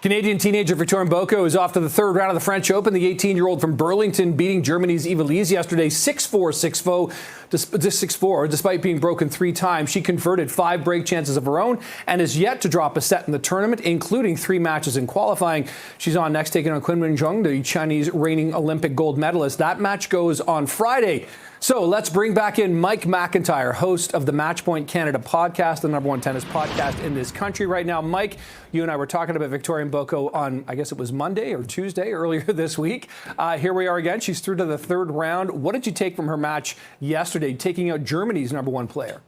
Canadian teenager Victoria Mboko is off to the third round of the French Open. The 18-year-old from Burlington beating Germany's Eva Lise yesterday 6-4, 6-4. Despite being broken 3 times, she converted 5 break chances of her own and is yet to drop a set in the tournament, including 3 matches in qualifying. She's on next, taking on Qinwen Zheng, the Chinese reigning Olympic gold medalist. That match goes on Friday. So let's bring back in Mike McIntyre, host of the Matchpoint Canada podcast, the #1 tennis podcast in this country right now. Mike, you and I were talking about Victoria Mboko on, I guess it was Monday or Tuesday earlier this week. Here we are again. She's through to the third round. What did you take from her match yesterday, taking out Germany's #1 player?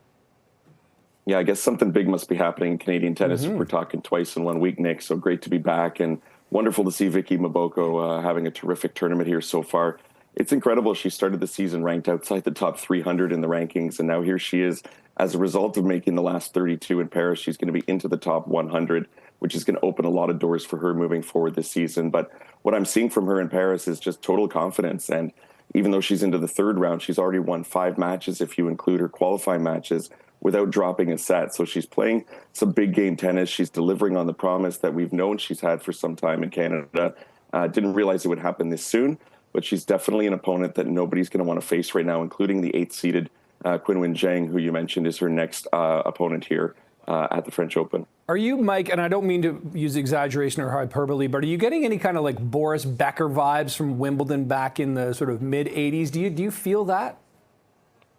Yeah, I guess something big must be happening in Canadian tennis. We're talking twice in 1 week, Nick. So great to be back and wonderful to see Vicky Mboko having a terrific tournament here so far. It's incredible. She started the season ranked outside the top 300 in the rankings, and now here she is. As a result of making the last 32 in Paris, she's going to be into the top 100, which is going to open a lot of doors for her moving forward this season. But what I'm seeing from her in Paris is just total confidence. And even though she's into the third round, she's already won 5 matches, if you include her qualifying matches, without dropping a set. So she's playing some big game tennis. She's delivering on the promise that we've known she's had for some time in Canada. Didn't realize it would happen this soon, but she's definitely an opponent that nobody's going to want to face right now, including the 8th-seeded Qinwen Zheng, who you mentioned is her next opponent here at the French Open. Are you, Mike, and I don't mean to use exaggeration or hyperbole, but are you getting any kind of like Boris Becker vibes from Wimbledon back in the sort of mid-'80s? Do you feel that?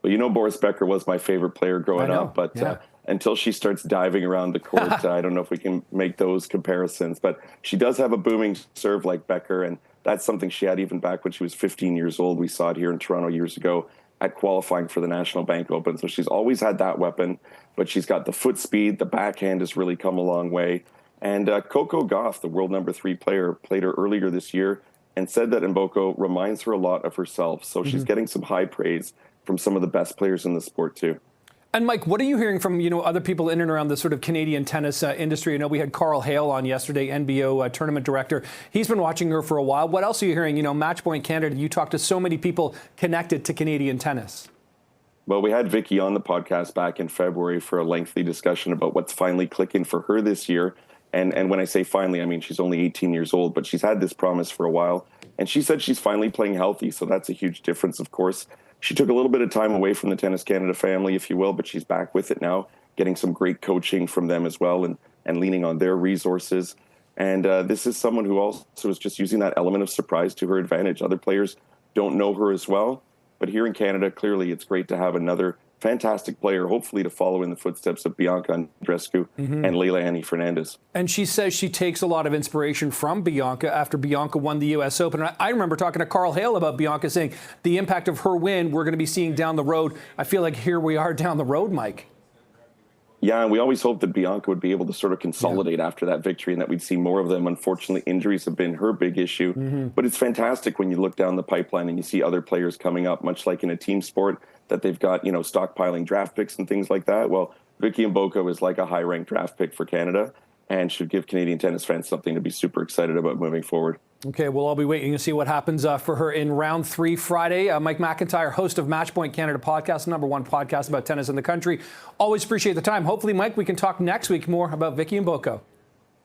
Well, you know, Boris Becker was my favorite player growing up, but until she starts diving around the court, I don't know if we can make those comparisons. But she does have a booming serve like Becker, and that's something she had even back when she was 15 years old. We saw it here in Toronto years ago at qualifying for the National Bank Open. So she's always had that weapon, but she's got the foot speed. The backhand has really come a long way. And Coco Gauff, the world #3 player, played her earlier this year and said that Mboko reminds her a lot of herself. So she's getting some high praise from some of the best players in the sport too. And Mike, what are you hearing from other people in and around the sort of Canadian tennis industry? I know we had Carl Hale on yesterday, NBO tournament director. He's been watching her for a while. What else are you hearing? Matchpoint Canada, you talk to so many people connected to Canadian tennis. Well, we had Vicky on the podcast back in February for a lengthy discussion about what's finally clicking for her this year. And when I say finally, I mean she's only 18 years old, but she's had this promise for a while. And she said she's finally playing healthy, so that's a huge difference, of course. She took a little bit of time away from the Tennis Canada family, if you will, but she's back with it now, getting some great coaching from them as well and leaning on their resources. And this is someone who also is just using that element of surprise to her advantage. Other players don't know her as well, but here in Canada, clearly it's great to have another fantastic player, hopefully to follow in the footsteps of Bianca Andrescu and Leila Annie Fernandez. And she says she takes a lot of inspiration from Bianca after Bianca won the U.S. Open. And I remember talking to Carl Hale about Bianca, saying the impact of her win we're going to be seeing down the road. I feel like here we are down the road, Mike. Yeah, and we always hoped that Bianca would be able to sort of consolidate after that victory and that we'd see more of them. Unfortunately, injuries have been her big issue. But it's fantastic when you look down the pipeline and you see other players coming up, much like in a team sport, that they've got, stockpiling draft picks and things like that. Well, Vicky Mboko is like a high-ranked draft pick for Canada and should give Canadian tennis fans something to be super excited about moving forward. Okay, we'll all be waiting to see what happens for her in round 3 Friday. Mike McIntyre, host of Matchpoint Canada podcast, #1 podcast about tennis in the country. Always appreciate the time. Hopefully, Mike, we can talk next week more about Vicky Mboko.